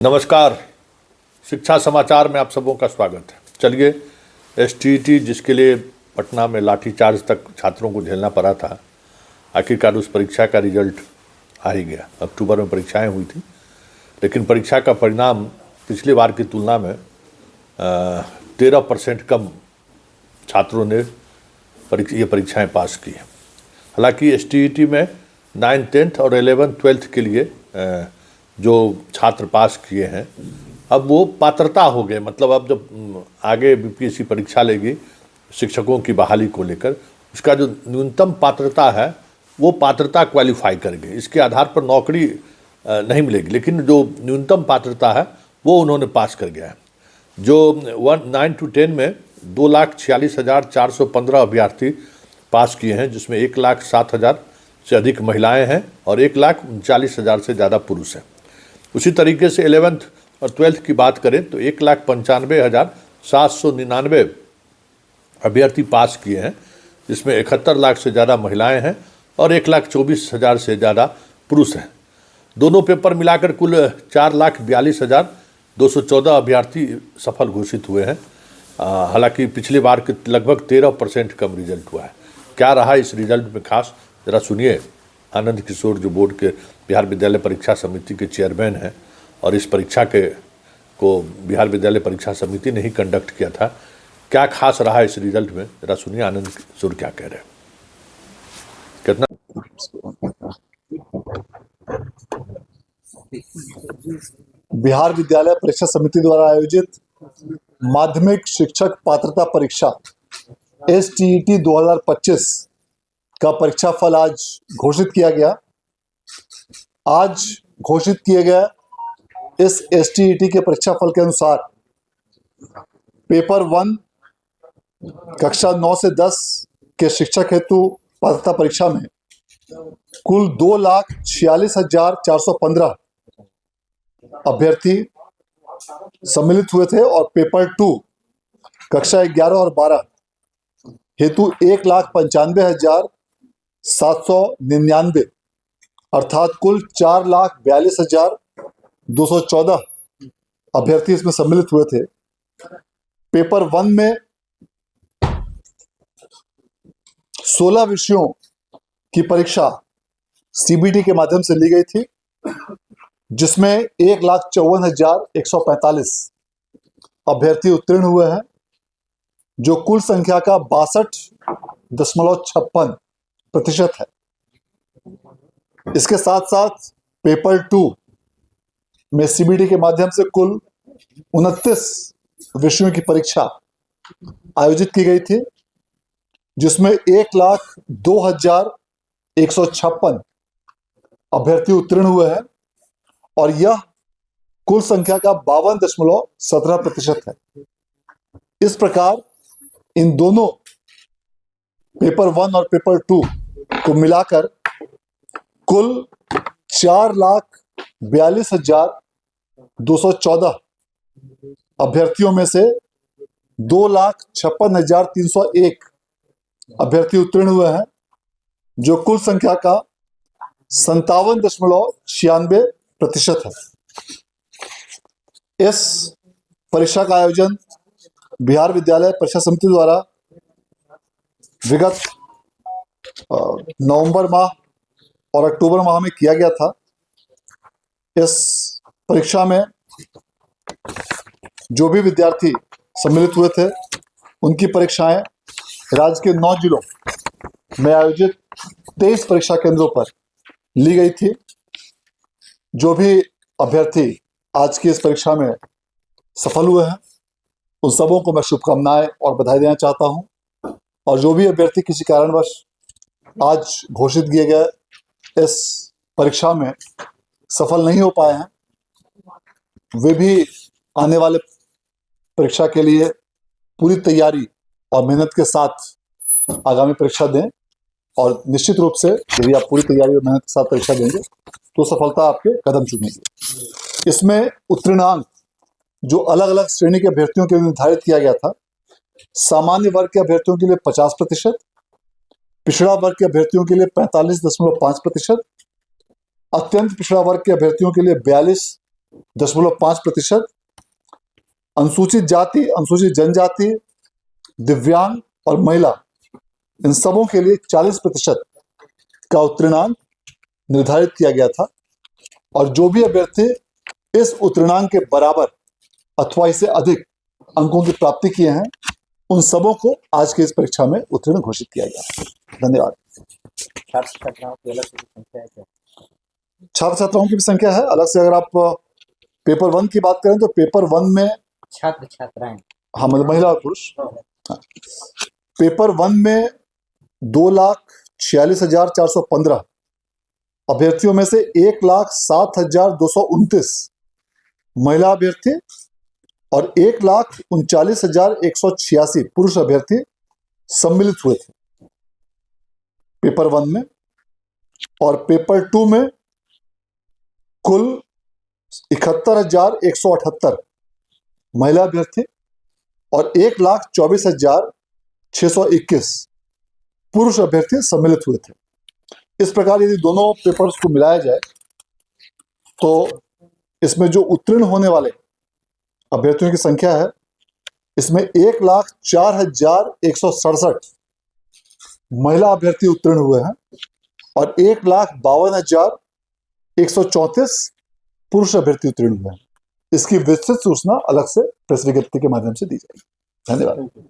नमस्कार। शिक्षा समाचार में आप सबों का स्वागत है। चलिए, एसटीईटी जिसके लिए पटना में लाठीचार्ज तक छात्रों को झेलना पड़ा था, आखिरकार उस परीक्षा का रिजल्ट आ ही गया। अक्टूबर में परीक्षाएं हुई थी, लेकिन परीक्षा का परिणाम पिछली बार की तुलना में 13% कम छात्रों ने ये परीक्षाएं पास की। हालांकि एसटीईटी में 9th 10th और 11th 12th के लिए जो छात्र पास किए हैं, अब वो पात्रता हो गए। मतलब अब जब आगे बीपीएससी परीक्षा लेगी शिक्षकों की बहाली को लेकर, उसका जो न्यूनतम पात्रता है वो पात्रता क्वालिफाई कर गई। इसके आधार पर नौकरी नहीं मिलेगी, लेकिन जो न्यूनतम पात्रता है वो उन्होंने पास कर गया है। जो 9 to 10 में 2,46,415 अभ्यर्थी पास किए हैं, जिसमें 1,07,000 से अधिक महिलाएं हैं और 1,39,000 से ज़्यादा पुरुष हैं। उसी तरीके से 11th और 12th की बात करें तो 1,95,799 अभ्यर्थी पास किए हैं, जिसमें 71 लाख से ज़्यादा महिलाएं हैं और 1,24,000 से ज़्यादा पुरुष हैं। दोनों पेपर मिलाकर कुल 4,42,214 अभ्यर्थी सफल घोषित हुए हैं। हालांकि पिछली बार के लगभग 13% कम रिजल्ट हुआ है। क्या रहा इस रिजल्ट में खास, ज़रा सुनिए। आनंद किशोर जो बोर्ड के बिहार विद्यालय परीक्षा समिति के चेयरमैन हैं और इस परीक्षा को बिहार विद्यालय परीक्षा समिति ने ही कंडक्ट किया था, क्या खास रहा इस रिजल्ट में, ज़रा सुनिए आनंद किशोर क्या कह रहे हैं। कितना बिहार विद्यालय परीक्षा समिति द्वारा आयोजित माध्यमिक शिक्षक पात्रता परीक्षा एसटीईटी 2025 का परीक्षा फल आज घोषित किया गया। आज घोषित किए गए इस एसटीईटी के परीक्षा फल के अनुसार पेपर 1 कक्षा 9 से 10 के शिक्षक हेतु पात्रता परीक्षा में कुल 2,46,415 अभ्यर्थी सम्मिलित हुए थे और पेपर 2 कक्षा 11 और 12 हेतु 1,95,799 अर्थात कुल 4,42,214 अभ्यर्थी इसमें सम्मिलित हुए थे। पेपर 1 में 16 विषयों की परीक्षा सीबीटी के माध्यम से ली गई थी, जिसमें 1,54,145 अभ्यर्थी उत्तीर्ण हुए हैं, जो कुल संख्या का 62.56% है। इसके साथ साथ पेपर 2 में सीबीटी के माध्यम से कुल 29 विषयों की परीक्षा आयोजित की गई थी, जिसमें 1,02,156 अभ्यर्थी उत्तीर्ण हुए हैं और यह कुल संख्या का 52.17% है। इस प्रकार इन दोनों पेपर 1 और पेपर 2 को मिलाकर कुल 4,42,214 अभ्यर्थियों में से 2,56,301 अभ्यर्थी उत्तीर्ण हुए हैं, जो कुल संख्या का 57.96% है। इस परीक्षा का आयोजन बिहार विद्यालय परीक्षा समिति द्वारा विगत नवंबर माह और अक्टूबर माह में किया गया था। इस परीक्षा में जो भी विद्यार्थी सम्मिलित हुए थे, उनकी परीक्षाएं राज्य के 9 जिलों में आयोजित 23 परीक्षा केंद्रों पर ली गई थी। जो भी अभ्यर्थी आज की इस परीक्षा में सफल हुए हैं, उन सबों को मैं शुभकामनाएं और बधाई देना चाहता हूं। और जो भी अभ्यर्थी किसी कारणवश आज घोषित किए गए इस परीक्षा में सफल नहीं हो पाए हैं, वे भी आने वाले परीक्षा के लिए पूरी तैयारी और मेहनत के साथ आगामी परीक्षा दें। और निश्चित रूप से यदि आप पूरी तैयारी और मेहनत के साथ परीक्षा देंगे तो सफलता आपके कदम चूमेगी। इसमें उत्तीर्णांक जो अलग अलग श्रेणी के अभ्यर्थियों के लिए निर्धारित किया गया था, सामान्य वर्ग के अभ्यर्थियों के लिए 50%, पिछड़ा वर्ग के अभ्यर्थियों के लिए 45.5%, अत्यंत पिछड़ा वर्ग के अभ्यर्थियों के लिए 0.5%, अनुसूचित जाति, अनुसूचित जनजाति, दिव्यांग और महिला, इन सबों के लिए 40% का उत्तीर्णांक निर्धारित किया गया था। और जो भी अभ्यर्थी इस उत्तीर्णांक के बराबर अथवा इससे अधिक अंकों की प्राप्ति किए हैं, उन सबों को आज की इस परीक्षा में उत्तीर्ण घोषित किया गया। धन्यवाद। छात्र छात्राओं की अलग से संख्या है क्या? छात्र छात्राओं की भी संख्या है अलग से। अगर आप पेपर 1 की बात करें तो पेपर 1 में छात्र छात्राएं, हाँ मतलब महिला और पुरुष, हाँ। पेपर 1 में 2,46,415 अभ्यर्थियों में से 1,07,229 महिला अभ्यर्थी और 1,39,186 पुरुष अभ्यर्थी सम्मिलित हुए थे पेपर 1 में। और पेपर 2 में कुल 71,178 महिला अभ्यर्थी और 1,24,621 पुरुष अभ्यर्थी सम्मिलित हुए थे। इस प्रकार यदि दोनों पेपर्स को मिलाया जाए तो इसमें जो उत्तीर्ण होने वाले अभ्यर्थियों की संख्या है, इसमें 1,04,167 महिला अभ्यर्थी उत्तीर्ण हुए हैं और 1,52,134 पुरुष अभ्यर्थी उत्तीर्ण हुए हैं। इसकी विस्तृत सूचना अलग से प्रेस विज्ञप्ति के माध्यम से दी जाएगी। धन्यवाद। Thank you.